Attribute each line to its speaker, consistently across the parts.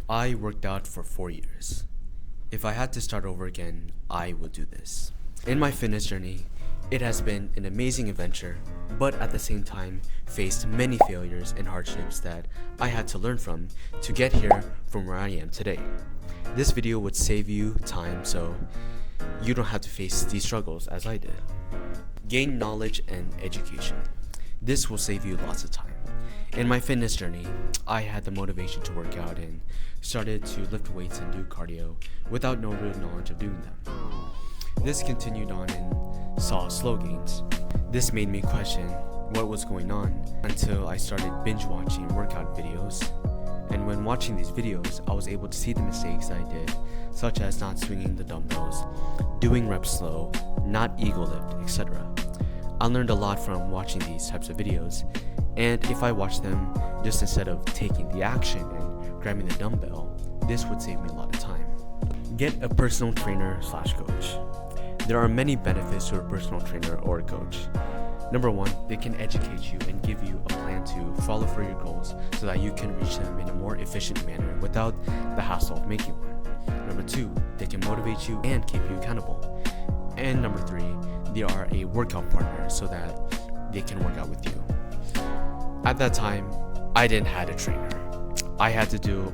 Speaker 1: I worked out for 4 years. If I had to start over again, I would do this. In my fitness journey, it has been an amazing adventure, but at the same time, faced many failures and hardships that I had to learn from to get here from where I am today. This video would save you time so you don't have to face these struggles as I did. Gain knowledge and education. This will save you lots of time. In my fitness journey, I had the motivation to work out and started to lift weights and do cardio without no real knowledge of doing them. This continued on and saw slow gains. This made me question what was going on until I started binge watching workout videos. And when watching these videos, I was able to see the mistakes that I did, such as not swinging the dumbbells, doing reps slow, not ego lift, etc. I learned a lot from watching these types of videos, and if I watched them just instead of taking the action and grabbing the dumbbell, this would save me a lot of time. Get a personal trainer/coach. There are many benefits to a personal trainer or a coach. Number one, they can educate you and give you a plan to follow for your goals so that you can reach them in a more efficient manner without the hassle of making one. Number two, they can motivate you and keep you accountable. And number three, they are a workout partner so that they can work out with you. At that time, I didn't have a trainer. I had to do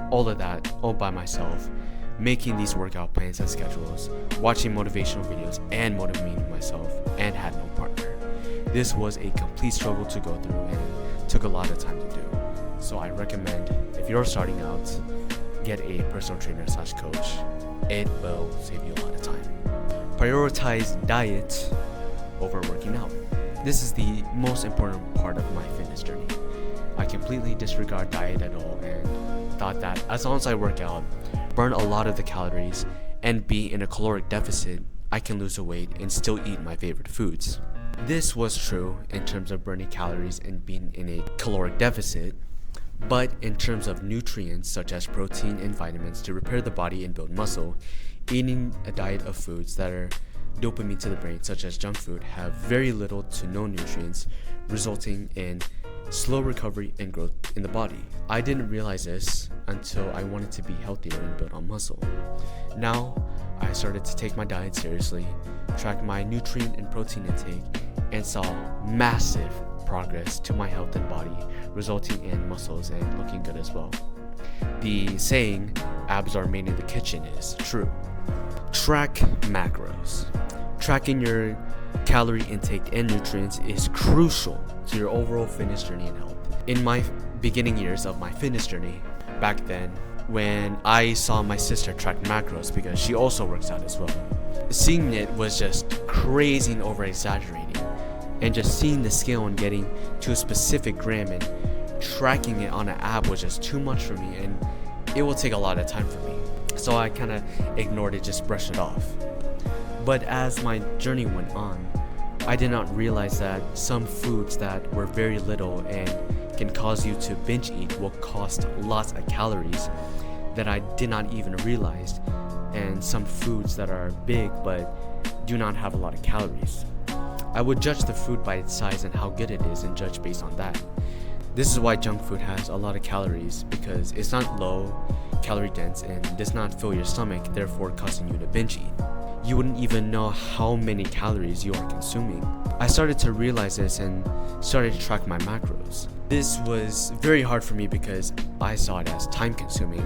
Speaker 1: all of that all by myself, making these workout plans and schedules, watching motivational videos and motivating myself, and had no partner. This was a complete struggle to go through and took a lot of time to do. So I recommend, if you're starting out, get a personal trainer/coach. It will save you a lot of time. Prioritize diet over working out. This is the most important part of my fitness journey. I completely disregard diet at all and thought that as long as I work out, burn a lot of the calories, and be in a caloric deficit, I can lose the weight and still eat my favorite foods. This was true in terms of burning calories and being in a caloric deficit, but in terms of nutrients such as protein and vitamins to repair the body and build muscle, eating a diet of foods that are dopamine to the brain, such as junk food, have very little to no nutrients, resulting in slow recovery and growth in the body. I didn't realize this until I wanted to be healthier and build on muscle. Now, I started to take my diet seriously, track my nutrient and protein intake, and saw massive progress to my health and body, resulting in muscles and looking good as well. The saying, abs are made in the kitchen, is true. Track macros. Tracking your calorie intake and nutrients is crucial to your overall fitness journey and health. In my beginning years of my fitness journey, back then, when I saw my sister track macros because she also works out as well, seeing it was just crazy and over exaggerating, and just seeing the scale and getting to a specific gram and tracking it on an app was just too much for me, and it will take a lot of time for me. So I kind of ignored it, just brushed it off. But as my journey went on, I did not realize that some foods that were very little and can cause you to binge eat will cost lots of calories that I did not even realize, and some foods that are big but do not have a lot of calories. I would judge the food by its size and how good it is and judge based on that. This is why junk food has a lot of calories, because it's not low calorie dense and does not fill your stomach, therefore causing you to binge eat. You wouldn't even know how many calories you are consuming. I started to realize this and started to track my macros. This was very hard for me because I saw it as time consuming,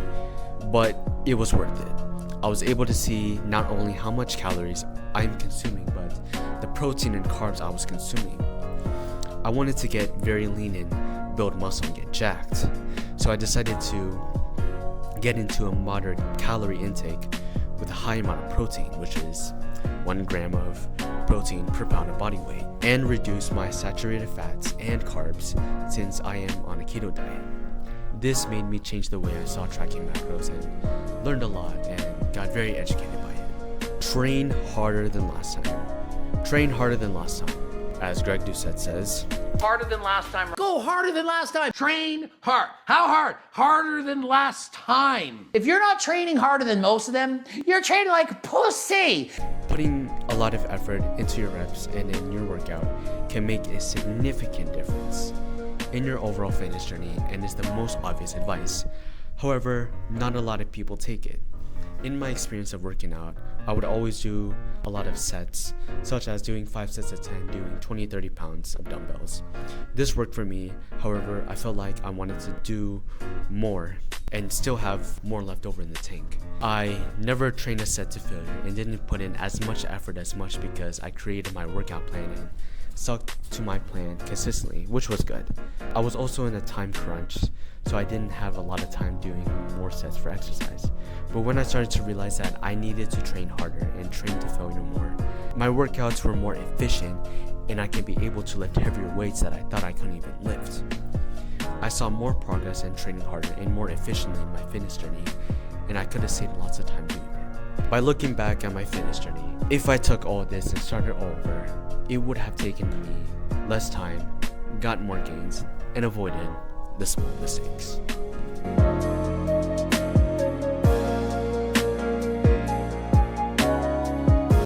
Speaker 1: but it was worth it. I was able to see not only how much calories I'm consuming, but the protein and carbs I was consuming. I wanted to get very lean and build muscle and get jacked, so I decided to get into a moderate calorie intake with a high amount of protein, which is 1 gram of protein per pound of body weight, and reduce my saturated fats and carbs since I am on a keto diet. This made me change the way I saw tracking macros and learned a lot and got very educated by it. Train harder than last time. Train harder than last time. As Greg Doucette says,
Speaker 2: harder than last time. Go harder than last time. Train hard. How hard? Harder than last time. If you're not training harder than most of them, you're training like pussy.
Speaker 1: Putting a lot of effort into your reps and in your workout can make a significant difference in your overall fitness journey and is the most obvious advice. However, not a lot of people take it. In my experience of working out, I would always do a lot of sets, such as doing 5 sets of 10, doing 20-30 pounds of dumbbells. This worked for me, however, I felt like I wanted to do more and still have more left over in the tank. I never trained a set to failure and didn't put in as much effort as much because I created my workout plan and stuck to my plan consistently, which was good. I was also in a time crunch, so I didn't have a lot of time doing more sets for exercise. But when I started to realize that I needed to train harder and train to failure more, my workouts were more efficient and I could be able to lift heavier weights that I thought I couldn't even lift. I saw more progress in training harder and more efficiently in my fitness journey, and I could have saved lots of time doing it. By looking back at my fitness journey, if I took all this and started over, it would have taken me less time, got more gains, and avoided the small mistakes.